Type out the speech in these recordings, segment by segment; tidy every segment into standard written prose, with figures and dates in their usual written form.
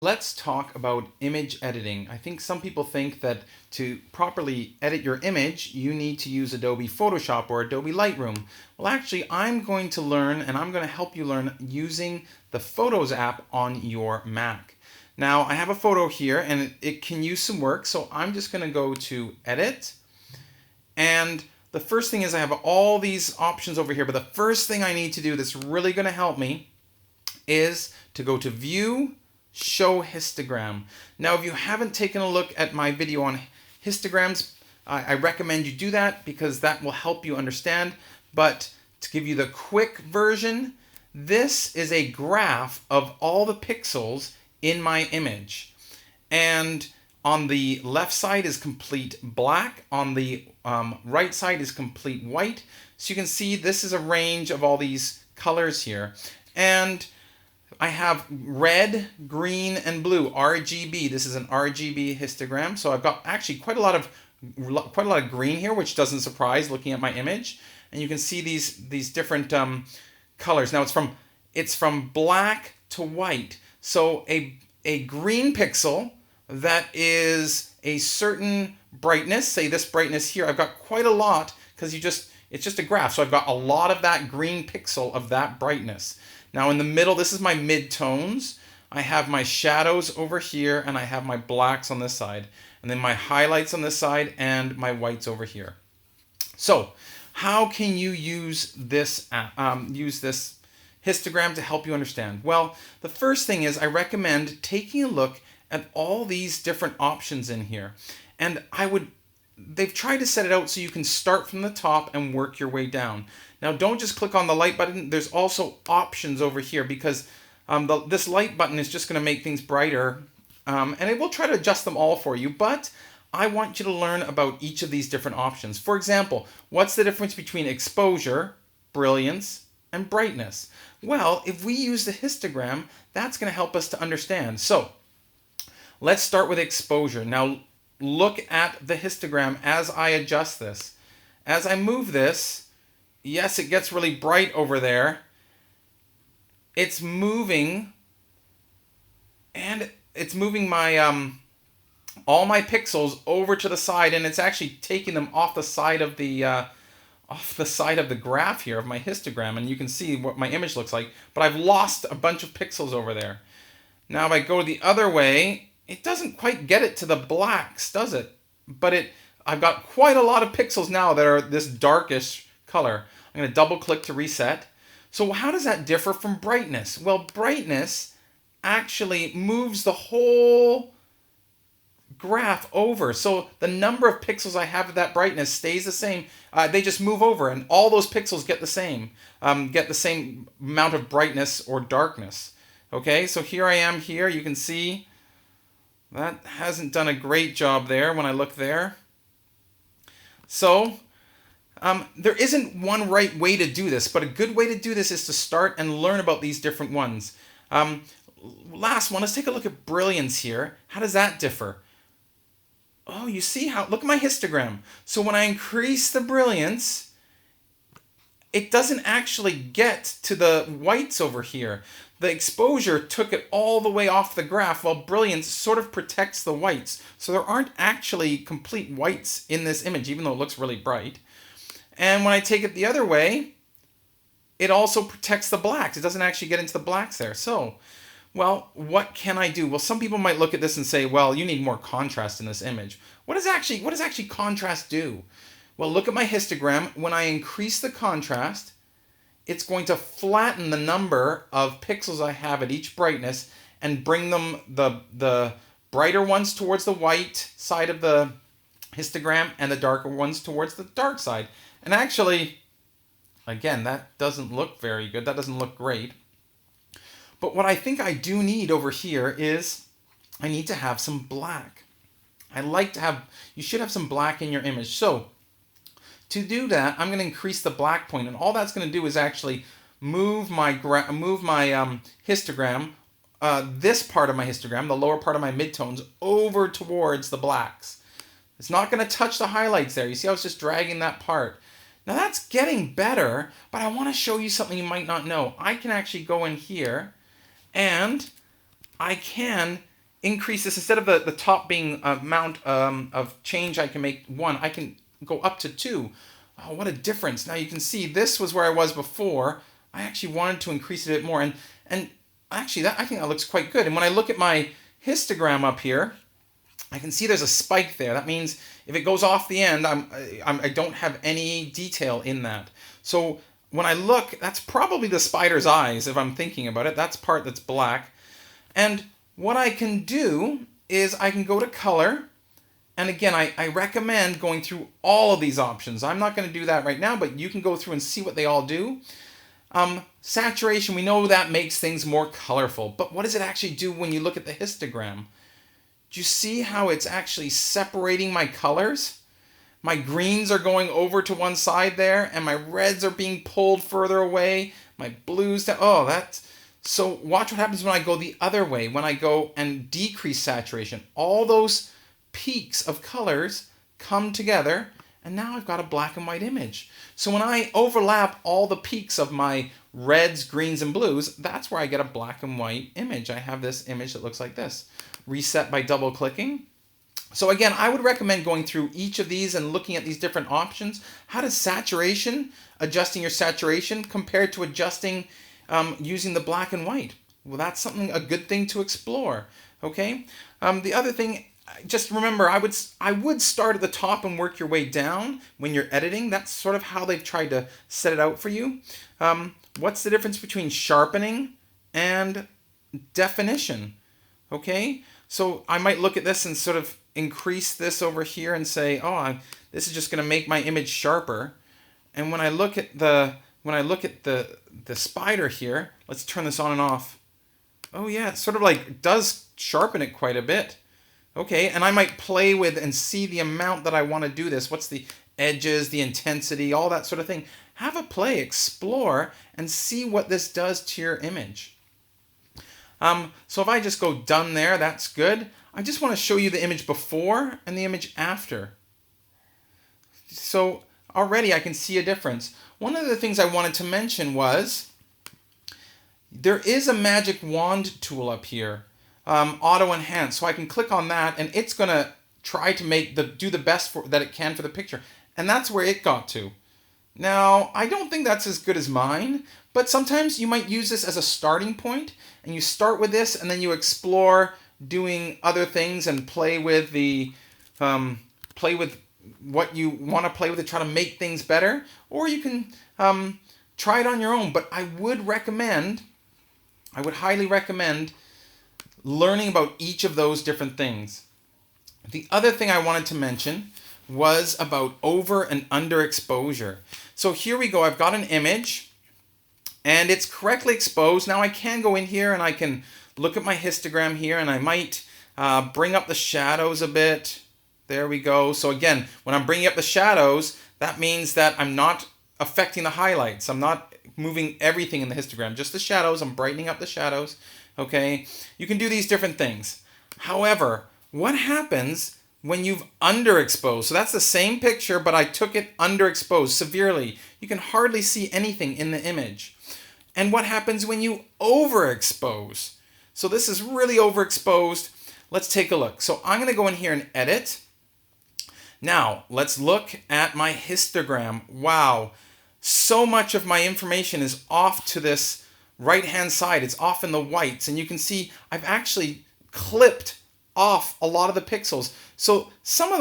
Let's talk about image editing. I think some people think that to properly edit your image, you need to use Adobe Photoshop or Adobe Lightroom. Well, actually, I'm going to learn and I'm going to help you learn using the Photos app on your Mac. Now, I have a photo here and it can use some work, so I'm just going to go to Edit. And the first thing is I have all these options over here, but the first thing I need to do that's really going to help me is to go to View, Show Histogram. Now, if you haven't taken a look at my video on histograms, I recommend you do that because that will help you understand. But to give you the quick version, this is a graph of all the pixels in my image. And on the left side is complete black, on the right side is complete white. So you can see this is a range of all these colors here. And I have red, green, and blue, RGB. This is an RGB histogram. So I've got actually quite a lot of green here, which doesn't surprise looking at my image. And you can see these different colors. Now it's from black to white. So a green pixel that is a certain brightness, say this brightness here, I've got quite a lot because it's just a graph. So I've got a lot of that green pixel of that brightness. Now in the middle, this is my mid-tones. I have my shadows over here and I have my blacks on this side. And then my highlights on this side and my whites over here. So how can you use this histogram to help you understand? Well, the first thing is I recommend taking a look at all these different options in here. And they've tried to set it out so you can start from the top and work your way down. Now, don't just click on the light button. There's also options over here because this light button is just going to make things brighter. And it will try to adjust them all for you, but I want you to learn about each of these different options. For example, what's the difference between exposure, brilliance, and brightness? Well, if we use the histogram, that's going to help us to understand. So let's start with exposure. Now, look at the histogram as I adjust this. As I move this, yes, it gets really bright over there. It's moving, and it's moving my all my pixels over to the side, and it's actually taking them off the side of the graph here of my histogram, and you can see what my image looks like. But I've lost a bunch of pixels over there. Now, if I go the other way, it doesn't quite get it to the blacks, does it? But I've got quite a lot of pixels now that are this darkish color. I'm going to double click to reset. So how does that differ from brightness? Well, brightness actually moves the whole graph over. So the number of pixels I have of that brightness stays the same. They just move over and all those pixels get the same amount of brightness or darkness. Okay, so here I am here. You can see that hasn't done a great job there when I look there. So there isn't one right way to do this, but a good way to do this is to start and learn about these different ones. Last one, let's take a look at brilliance here. How does that differ? Oh, you see how, look at my histogram. So when I increase the brilliance, it doesn't actually get to the whites over here. The exposure took it all the way off the graph, while brilliance sort of protects the whites. So there aren't actually complete whites in this image, even though it looks really bright. And when I take it the other way, it also protects the blacks. It doesn't actually get into the blacks there. So, well, what can I do? Well, some people might look at this and say, well, you need more contrast in this image. What does actually contrast do? Well, look at my histogram. When I increase the contrast, it's going to flatten the number of pixels I have at each brightness and bring them the brighter ones towards the white side of the histogram and the darker ones towards the dark side. And actually, again, that doesn't look very good. That doesn't look great. But what I think I do need over here is I need to have some black. You should have some black in your image. So to do that, I'm going to increase the black point, and all that's going to do is actually move my histogram, this part of my histogram, the lower part of my midtones, over towards the blacks. It's not going to touch the highlights there. You see, I was just dragging that part. Now that's getting better, but I want to show you something you might not know. I can actually go in here and I can increase this. Instead of the top being amount of change I can make 1, I can go up to 2. Oh, what a difference. Now you can see this was where I was before. I actually wanted to increase it a bit more. And actually, I think that looks quite good. And when I look at my histogram up here, I can see there's a spike there. That means if it goes off the end, I don't have any detail in that. So when I look, that's probably the spider's eyes, if I'm thinking about it. That's part that's black. And what I can do is I can go to color. And again, I recommend going through all of these options. I'm not going to do that right now, but you can go through and see what they all do. Saturation, we know that makes things more colorful. But what does it actually do when you look at the histogram? Do you see how it's actually separating my colors? My greens are going over to one side there, and my reds are being pulled further away. My blues, so watch what happens when I go the other way, when I go and decrease saturation. All those peaks of colors come together, and now I've got a black and white image. So when I overlap all the peaks of my reds, greens, and blues, that's where I get a black and white image. I have this image that looks like this. Reset by double clicking. So again, I would recommend going through each of these and looking at these different options. How does saturation, adjusting your saturation, compare to adjusting using the black and white? Well, that's a good thing to explore. Okay. The other thing, just remember, I would start at the top and work your way down when you're editing. That's sort of how they've tried to set it out for you. What's the difference between sharpening and definition? Okay, so I might look at this and sort of increase this over here and say, oh, this is just going to make my image sharper. And when I look at the spider here, let's turn this on and off. Oh yeah, it sort of like does sharpen it quite a bit. Okay, and I might play with and see the amount that I want to do this. What's the edges, the intensity, all that sort of thing. Have a play, explore, and see what this does to your image. So if I just go done there, that's good. I just want to show you the image before and the image after. So already I can see a difference. One of the things I wanted to mention was there is a magic wand tool up here. Auto enhance, so I can click on that and it's going to try to do the best that it can for the picture, and that's where it got to. Now I don't think that's as good as mine, but sometimes you might use this as a starting point, and you start with this and then you explore doing other things and play with what you want to play with to try to make things better, or you can try it on your own. But I would highly recommend learning about each of those different things. The other thing I wanted to mention was about over and under exposure. So here we go. I've got an image and it's correctly exposed. Now I can go in here and I can look at my histogram here, and I might bring up the shadows a bit. There we go. So again, when I'm bringing up the shadows, that means that I'm not affecting the highlights. I'm not moving everything in the histogram, just the shadows. I'm brightening up the shadows. Okay, you can do these different things. However, what happens when you've underexposed? So that's the same picture, but I took it underexposed severely. You can hardly see anything in the image. And what happens when you overexpose? So this is really overexposed. Let's take a look. So I'm going to go in here and edit. Now, let's look at my histogram. Wow, so much of my information is off to this right-hand side. It's off in the whites, and you can see I've actually clipped off a lot of the pixels. So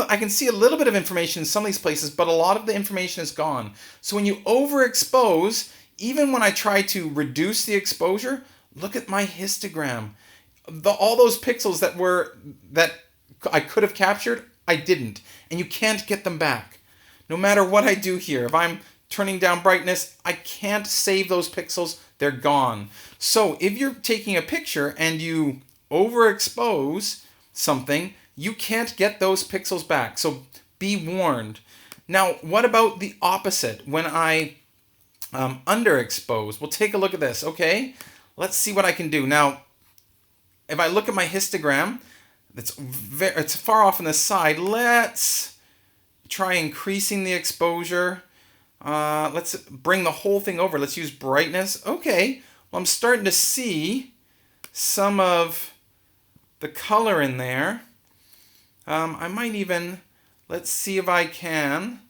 I can see a little bit of information in some of these places, but a lot of the information is gone. So when you overexpose, even when I try to reduce the exposure, look at my histogram. All those pixels that I could have captured, I didn't, and you can't get them back. No matter what I do here, if I'm turning down brightness, I can't save those pixels. They're gone. So if you're taking a picture and you overexpose something, you can't get those pixels back. So be warned. Now, what about the opposite? When I underexpose, we'll take a look at this. Okay, let's see what I can do. Now, if I look at my histogram, it's far off on the side. Let's try increasing the exposure. Let's bring the whole thing over. Let's use brightness. Okay, well, I'm starting to see some of the color in there. I might even, let's see if I can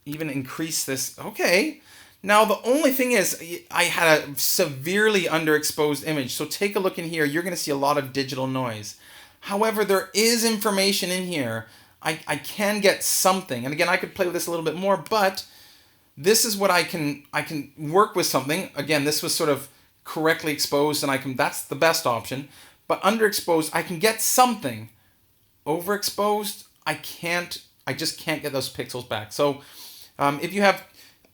even increase this. Okay. Now the only thing is I had a severely underexposed image. So take a look in here. You're going to see a lot of digital noise. However, there is information in here. I can get something. And again, I could play with this a little bit more, but this is what I can work with something. Again, this was sort of correctly exposed and that's the best option. But underexposed, I can get something. Overexposed, I just can't get those pixels back. So if you have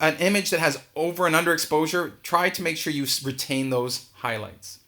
an image that has over and underexposure, try to make sure you retain those highlights.